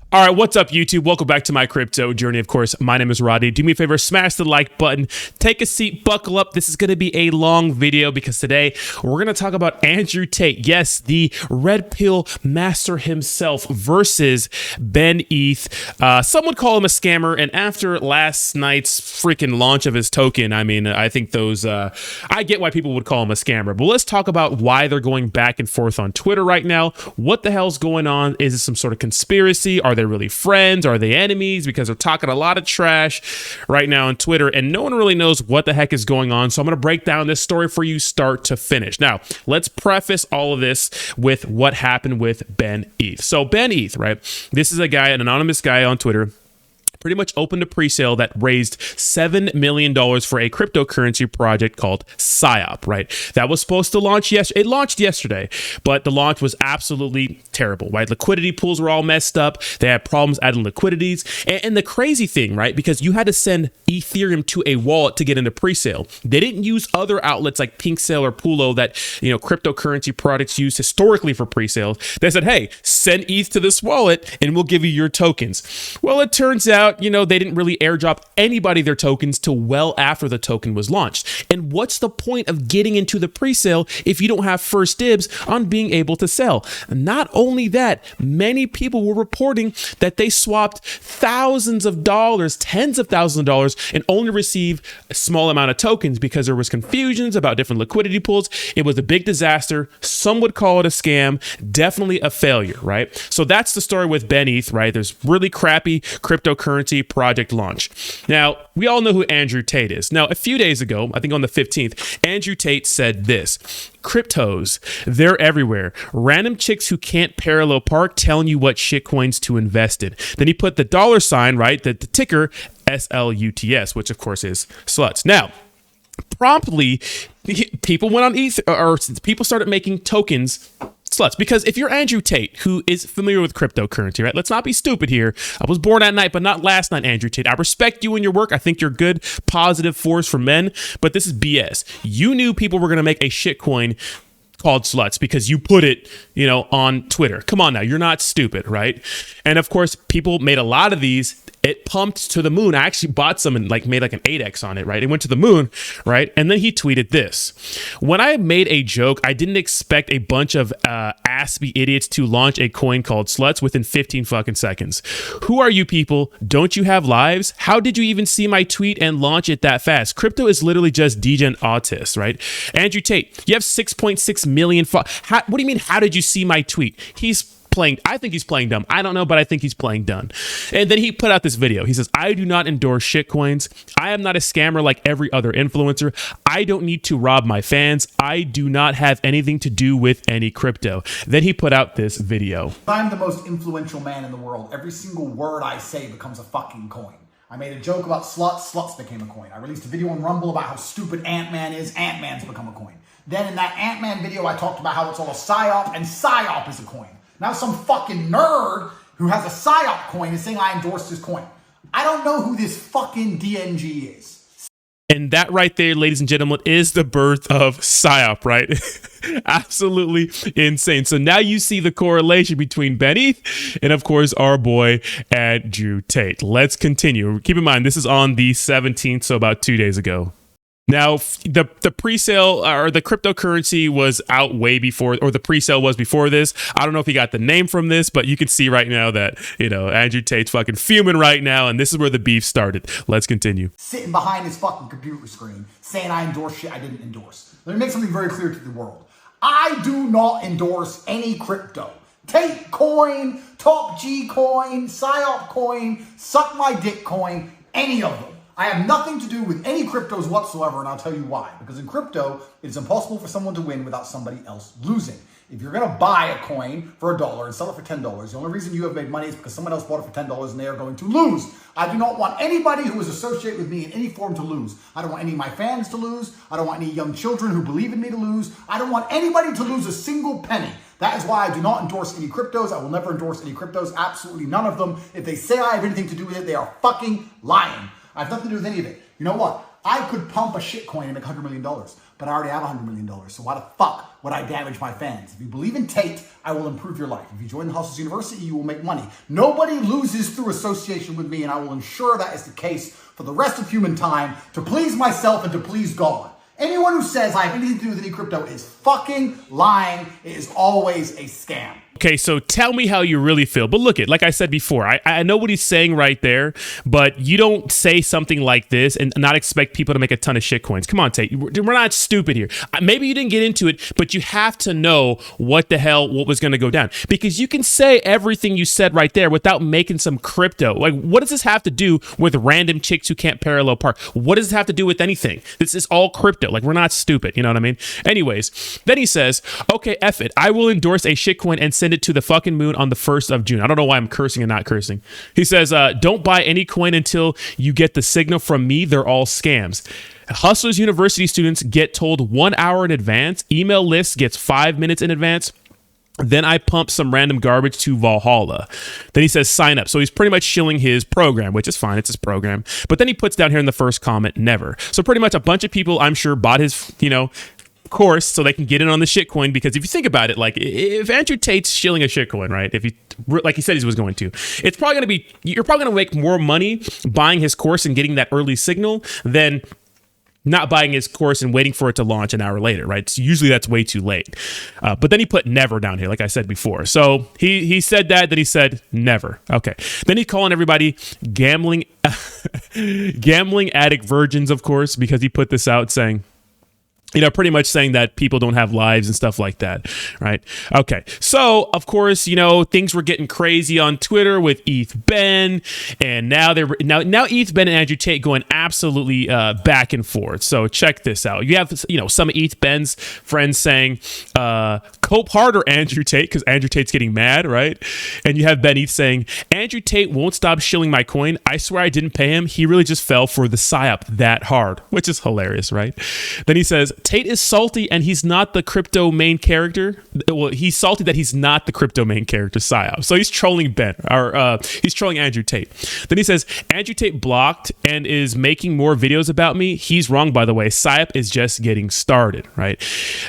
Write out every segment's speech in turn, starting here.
All right, what's up, YouTube? Welcome back to my crypto journey. Of course, my name is Roddy. Do me a favor, smash the like button, take a seat, buckle up. This is going to be a long video because today we're going to talk about Andrew Tate. Yes, the red pill master himself versus Ben.ETH. Some would call him a scammer, and after last night's freaking launch of his token, I mean, I think I get why people would call him a scammer. But let's talk about why they're going back and forth on Twitter right now. What the hell's going on? Is it some sort of conspiracy? Are they really friends? Are they enemies? Because they're talking a lot of trash right now on Twitter and no one really knows what the heck is going on. So I'm going to break down this story for you start to finish. Now, let's preface all of this with what happened with Ben.ETH. So Ben.ETH, right? This is a guy, an anonymous guy on Twitter, pretty much opened a pre-sale that raised $7 million for a cryptocurrency project called PSYOP, right? That was supposed to launch yesterday. It launched yesterday, but the launch was absolutely terrible, right? Liquidity pools were all messed up. They had problems adding liquidities. And the crazy thing, right? Because you had to send Ethereum to a wallet to get into pre-sale. They didn't use other outlets like PinkSale or Pulo that, cryptocurrency products use historically for pre-sales. They said, hey, send ETH to this wallet and we'll give you your tokens. Well, it turns out, they didn't really airdrop anybody their tokens till well after the token was launched. And what's the point of getting into the pre-sale if you don't have first dibs on being able to sell? Not only that, many people were reporting that they swapped thousands of dollars, tens of thousands of dollars, and only received a small amount of tokens because there was confusions about different liquidity pools. It was a big disaster. Some would call it a scam, definitely a failure, right? So that's the story with Ben.ETH, right? There's really crappy cryptocurrency project launch. Now, we all know who Andrew Tate is. Now, a few days ago, I think on the 15th, Andrew Tate said this: cryptos, they're everywhere. Random chicks who can't parallel park telling you what shitcoins to invest in. Then he put the dollar sign, right? The ticker SLUTS, which of course is sluts. Now, promptly, people went on ETH, or people started making tokens sluts. Because if you're Andrew Tate, who is familiar with cryptocurrency, right? Let's not be stupid here. I was born at night, but not last night, Andrew Tate. I respect you and your work. I think you're a good, positive force for men, but this is BS. You knew people were going to make a shitcoin called sluts because you put it, on Twitter. Come on now, you're not stupid, right? And of course, people made a lot of these. It pumped to the moon. I actually bought some and made an 8x on it, right? It went to the moon, right? And then he tweeted this: when I made a joke, I didn't expect a bunch of aspy idiots to launch a coin called sluts within 15 fucking seconds. Who are you people? Don't you have lives? How did you even see my tweet and launch it that fast? Crypto is literally just degen autists, right? Andrew Tate, you have 6.6 million. What do you mean? How did you see my tweet? I think he's playing dumb. I don't know, but I think he's playing dumb. And then he put out this video. He says, I do not endorse shitcoins. I am not a scammer like every other influencer. I don't need to rob my fans. I do not have anything to do with any crypto. Then he put out this video. I'm the most influential man in the world. Every single word I say becomes a fucking coin. I made a joke about sluts. Sluts became a coin. I released a video on Rumble about how stupid Ant-Man is. Ant-Man's become a coin. Then in that Ant-Man video, I talked about how it's all a PSYOP, and PSYOP is a coin. Now some fucking nerd who has a PSYOP coin is saying I endorsed his coin. I don't know who this fucking DNG is. And that right there, ladies and gentlemen, is the birth of PSYOP, right? Absolutely insane. So now you see the correlation between Ben.ETH and, of course, our boy Andrew Tate. Let's continue. Keep in mind, this is on the 17th, so about 2 days ago. Now, the pre-sale or the cryptocurrency was out way before, or the pre-sale was before this. I don't know if he got the name from this, but you can see right now that, Andrew Tate's fucking fuming right now, and this is where the beef started. Let's continue. Sitting behind his fucking computer screen saying I endorse shit I didn't endorse. Let me make something very clear to the world. I do not endorse any crypto. Tate coin, Top G coin, PSYOP coin, Suck My Dick coin, any of them. I have nothing to do with any cryptos whatsoever, and I'll tell you why. Because in crypto, it's impossible for someone to win without somebody else losing. If you're going to buy a coin for $1 and sell it for $10, the only reason you have made money is because someone else bought it for $10 and they are going to lose. I do not want anybody who is associated with me in any form to lose. I don't want any of my fans to lose. I don't want any young children who believe in me to lose. I don't want anybody to lose a single penny. That is why I do not endorse any cryptos. I will never endorse any cryptos. Absolutely none of them. If they say I have anything to do with it, they are fucking lying. I have nothing to do with any of it. You know what? I could pump a shit coin and make $100 million, but I already have $100 million. So why the fuck would I damage my fans? If you believe in Tate, I will improve your life. If you join the Hustlers University, you will make money. Nobody loses through association with me, and I will ensure that is the case for the rest of human time to please myself and to please God. Anyone who says I have anything to do with any crypto is fucking lying. It is always a scam. Okay, so tell me how you really feel. But look, like I said before, I know what he's saying right there, but you don't say something like this and not expect people to make a ton of shit coins. Come on, Tate. We're not stupid here. Maybe you didn't get into it, but you have to know what was going to go down. Because you can say everything you said right there without making some crypto. Like, what does this have to do with random chicks who can't parallel park? What does this have to do with anything? This is all crypto. Like, we're not stupid. You know what I mean? Anyways, then he says, okay, F it. I will endorse a shitcoin and send it to the fucking moon on the 1st of June. I don't know why I'm cursing and not cursing. He says, don't buy any coin until you get the signal from me. They're all scams. Hustlers University students get told 1 hour in advance. Email list gets 5 minutes in advance. Then I pump some random garbage to Valhalla. Then he says, sign up. So he's pretty much shilling his program, which is fine. It's his program. But then he puts down here in the first comment, never. So pretty much a bunch of people, I'm sure, bought his, course so they can get in on the shitcoin, because if you think about it, like if Andrew Tate's shilling a shitcoin, right, if he, like he said he was going to, it's probably going to be, you're probably going to make more money buying his course and getting that early signal than not buying his course and waiting for it to launch an hour later, right? So usually that's way too late. But then he put never down here, like I said before. So he said that, then he said never. Okay. Then he's calling everybody gambling addict virgins, of course, because he put this out saying, pretty much saying that people don't have lives and stuff like that, right? Okay, so of course, things were getting crazy on Twitter with ETH Ben, and now ETH Ben and Andrew Tate going absolutely back and forth. So check this out. You have some of ETH Ben's friends saying, "Cope harder, Andrew Tate," because Andrew Tate's getting mad, right? And you have Ben.ETH saying, "Andrew Tate won't stop shilling my coin. I swear I didn't pay him. He really just fell for the PSYOP that hard," which is hilarious, right? Then he says, Tate is salty and he's not the crypto main character. Well, he's salty that he's not the crypto main character, PSYOP. So he's trolling he's trolling Andrew Tate. Then he says, Andrew Tate blocked and is making more videos about me. He's wrong, by the way. PSYOP is just getting started, right?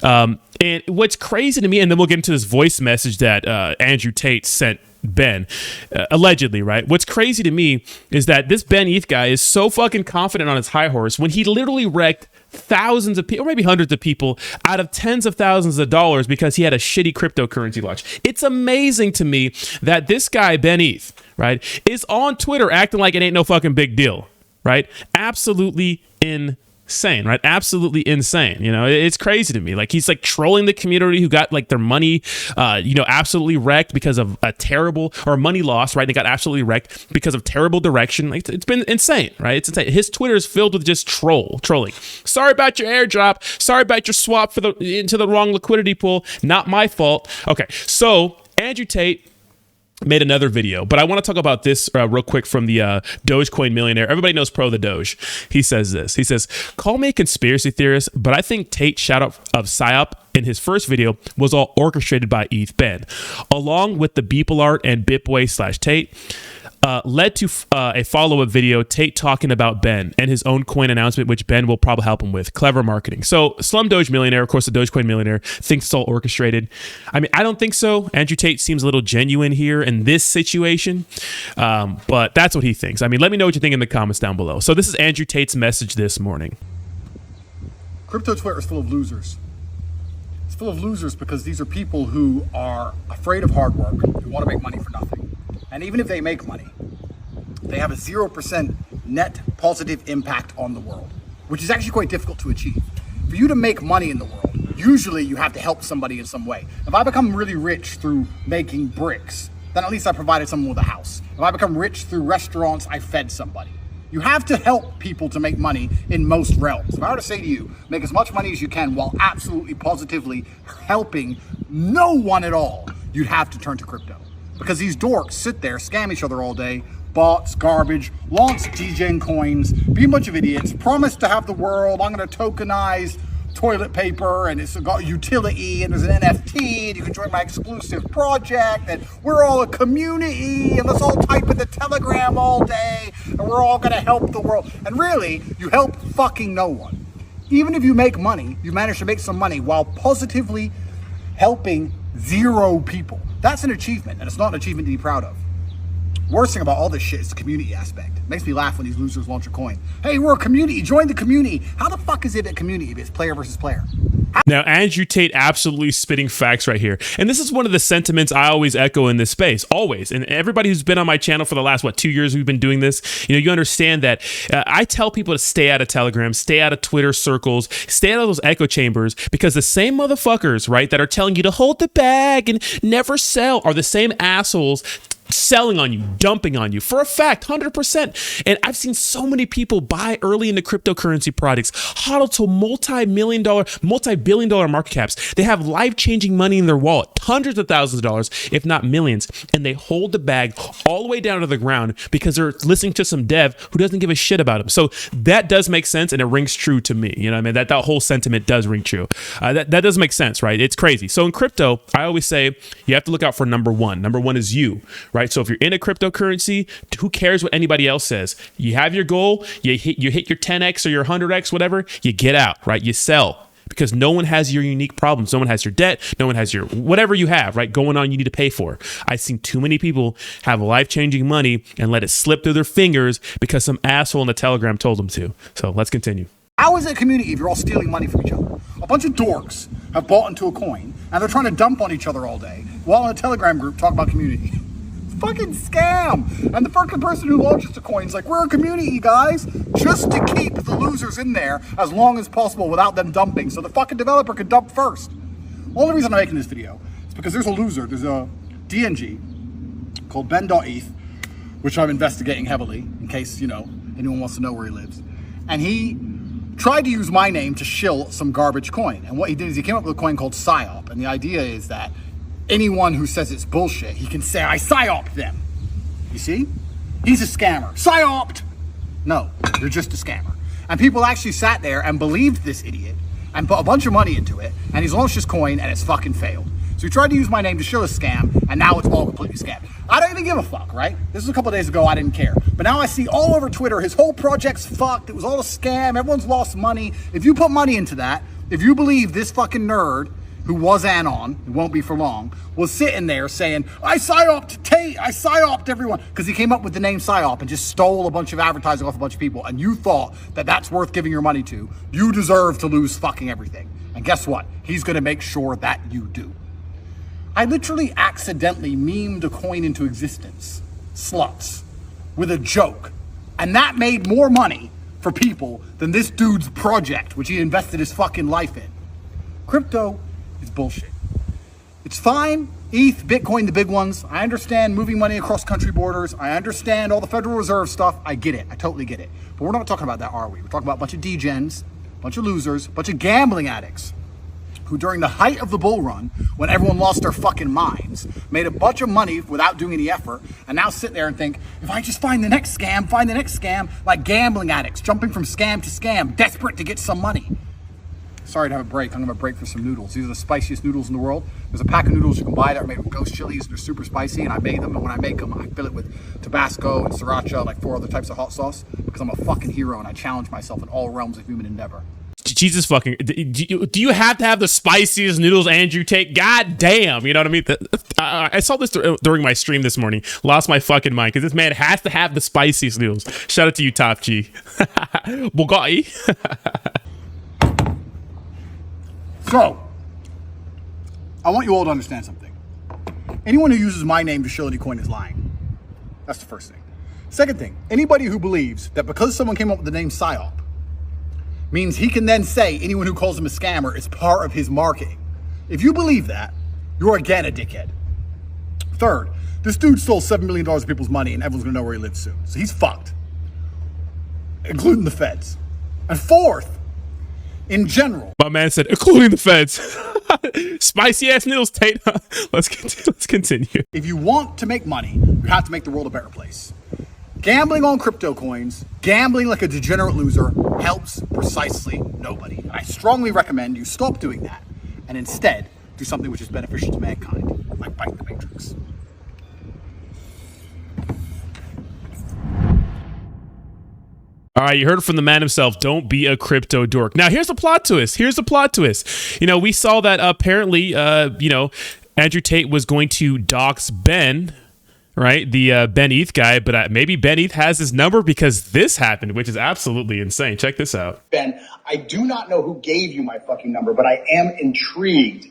And what's crazy to me, and then we'll get into this voice message that Andrew Tate sent Ben, allegedly, right? What's crazy to me is that this Ben.ETH guy is so fucking confident on his high horse when he literally wrecked thousands of people, or maybe hundreds of people, out of tens of thousands of dollars because he had a shitty cryptocurrency launch. It's amazing to me that this guy, Ben.ETH, right, is on Twitter acting like it ain't no fucking big deal, right? Absolutely insane, right? Absolutely insane. It's crazy to me. Like, he's like trolling the community who got like their money, absolutely wrecked because of a terrible, or money loss, right? They got absolutely wrecked because of terrible direction. Like, it's been insane, right? It's insane. His Twitter is filled with just trolling. Sorry about your airdrop. Sorry about your swap into the wrong liquidity pool. Not my fault. Okay. So Andrew Tate made another video, but I want to talk about this real quick from the Dogecoin millionaire. Everybody knows Pro the Doge. He says this. He says, call me a conspiracy theorist, but I think Tate's shout out of PSYOP in his first video was all orchestrated by ETH Ben, along with the Beeple art and Bitboy/Tate. Led to a follow-up video, Tate talking about Ben and his own coin announcement, which Ben will probably help him with. Clever marketing. So Slum Doge millionaire, of course, the Dogecoin millionaire, thinks it's all orchestrated. I mean, I don't think so. Andrew Tate seems a little genuine here in this situation, but that's what he thinks. I mean, let me know what you think in the comments down below. So this is Andrew Tate's message this morning. Crypto Twitter is full of losers. It's full of losers because these are people who are afraid of hard work, who want to make money for nothing. And even if they make money, they have a 0% net positive impact on the world, which is actually quite difficult to achieve. For you to make money in the world, usually you have to help somebody in some way. If I become really rich through making bricks, then at least I provided someone with a house. If I become rich through restaurants, I fed somebody. You have to help people to make money in most realms. If I were to say to you, make as much money as you can while absolutely positively helping no one at all, you'd have to turn to crypto. Because these dorks sit there, scam each other all day, bots, garbage, launch DJing coins, be a bunch of idiots, promise to have the world, I'm gonna tokenize toilet paper, and it's got utility, and there's an NFT, and you can join my exclusive project, and we're all a community, and let's all type in the Telegram all day, and we're all gonna help the world. And really, you help fucking no one. Even if you make money, you manage to make some money while positively helping 0 people. That's an achievement, and it's not an achievement to be proud of. Worst thing about all this shit is the community aspect. It makes me laugh when these losers launch a coin. Hey, we're a community, join the community. How the fuck is it a community if it's player versus player? Now, Andrew Tate absolutely spitting facts right here. And this is one of the sentiments I always echo in this space, always. And everybody who's been on my channel for the last, 2 years we've been doing this, you understand that I tell people to stay out of Telegram, stay out of Twitter circles, stay out of those echo chambers, because the same motherfuckers, right, that are telling you to hold the bag and never sell are the same assholes selling on you, dumping on you for a fact, 100%. And I've seen so many people buy early into cryptocurrency products, hodl to multi-billion dollar market caps. They have life-changing money in their wallet, hundreds of thousands of dollars, if not millions, and they hold the bag all the way down to the ground because they're listening to some dev who doesn't give a shit about them. So that does make sense, and it rings true to me. You know what I mean? That whole sentiment does ring true. That does make sense, right? It's crazy. So in crypto, I always say you have to look out for number one. Number one is you, right? So if you're in a cryptocurrency, who cares what anybody else says? You have your goal, you hit your 10x or your 100x, whatever, you get out, right? You sell, because no one has your unique problems. No one has your debt. No one has your whatever you have, right, going on you need to pay for. I've seen too many people have life-changing money and let it slip through their fingers because some asshole in the Telegram told them to. So let's continue. How is it a community if you're all stealing money from each other? A bunch of dorks have bought into a coin, and they're trying to dump on each other all day while in a Telegram group talking about community. Fucking scam. And the fucking person who launches the coin's like, we're a community, guys, just to keep the losers in there as long as possible without them dumping, so the fucking developer could dump first. Only reason I'm making this video is because there's a loser. There's a DNG called Ben.ETH, which I'm investigating heavily in case, anyone wants to know where he lives. And he tried to use my name to shill some garbage coin. And what he did is he came up with a coin called PSYOP. And the idea is that anyone who says it's bullshit, he can say, I PSYOP'd them. You see? He's a scammer. PSYOP'd! No, you're just a scammer. And people actually sat there and believed this idiot and put a bunch of money into it, and he's launched his coin and it's fucking failed. So he tried to use my name to show a scam, and now it's all completely scam. I don't even give a fuck, right? This was a couple days ago, I didn't care. But now I see all over Twitter, his whole project's fucked, it was all a scam, everyone's lost money. If you put money into that, if you believe this fucking nerd, who was anon, it won't be for long, was sitting there saying, I PSYOP'd Tate, I PSYOP'd everyone, because he came up with the name PSYOP and just stole a bunch of advertising off a bunch of people, and you thought that that's worth giving your money to. You deserve to lose fucking everything. And guess what? He's gonna make sure that you do. I literally accidentally memed a coin into existence, sluts, with a joke, and that made more money for people than this dude's project, which he invested his fucking life in. Crypto is bullshit. It's fine. ETH, Bitcoin, the big ones. I understand moving money across country borders. I understand all the Federal Reserve stuff. I get it. I totally get it. But we're not talking about that, are we? We're talking about a bunch of degens, a bunch of losers, a bunch of gambling addicts who during the height of the bull run, when everyone lost their fucking minds, made a bunch of money without doing any effort, and now sit there and think, if I just find the next scam, like gambling addicts, jumping from scam to scam, desperate to get some money. Sorry to have a break. I'm gonna have a break for some noodles. These are the spiciest noodles in the world. There's a pack of noodles you can buy that are made with ghost chilies. They're super spicy, and I made them. And when I make them, I fill it with Tabasco and Sriracha, like 4 other types of hot sauce, because I'm a fucking hero and I challenge myself in all realms of human endeavor. Jesus fucking, do you have to have the spiciest noodles, Andrew Tate? God damn, you know what I mean? I saw this during my stream this morning. Lost my fucking mind because this man has to have the spiciest noodles. Shout out to you, Top G. Bugatti. So, I want you all to understand something. Anyone who uses my name to show any coin is lying. That's the first thing. Second thing, anybody who believes that because someone came up with the name PSYOP means he can then say anyone who calls him a scammer is part of his marketing. If you believe that, you're again a dickhead. Third, this dude stole $7 million of people's money and everyone's gonna know where he lives soon. So he's fucked, including the feds. And fourth, in general. My man said, including the feds. Spicy ass noodles, Tate. Let's continue. If you want to make money, you have to make the world a better place. Gambling on crypto coins, gambling like a degenerate loser, helps precisely nobody. And I strongly recommend you stop doing that and instead do something which is beneficial to mankind, like bite the matrix. All right, you heard it from the man himself. Don't be a crypto dork. Now, here's the plot twist. You know, we saw that apparently, Andrew Tate was going to dox Ben, right? The Ben.ETH guy, but maybe Ben.ETH has his number because this happened, which is absolutely insane. Check this out. Ben, I do not know who gave you my fucking number, but I am intrigued.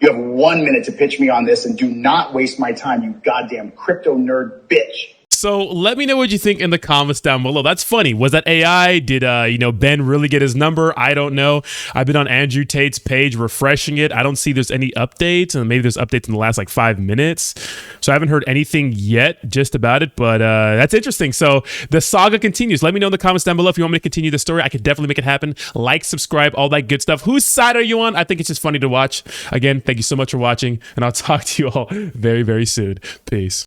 You have 1 minute to pitch me on this, and do not waste my time, you goddamn crypto nerd bitch. So let me know what you think in the comments down below. That's funny. Was that AI? Did Ben really get his number? I don't know. I've been on Andrew Tate's page refreshing it. I don't see there's any updates, and maybe there's updates in the last like 5 minutes. So I haven't heard anything yet just about it, but that's interesting. So the saga continues. Let me know in the comments down below if you want me to continue the story. I could definitely make it happen. Like, subscribe, all that good stuff. Whose side are you on? I think it's just funny to watch. Again, thank you so much for watching, and I'll talk to you all very, very soon. Peace.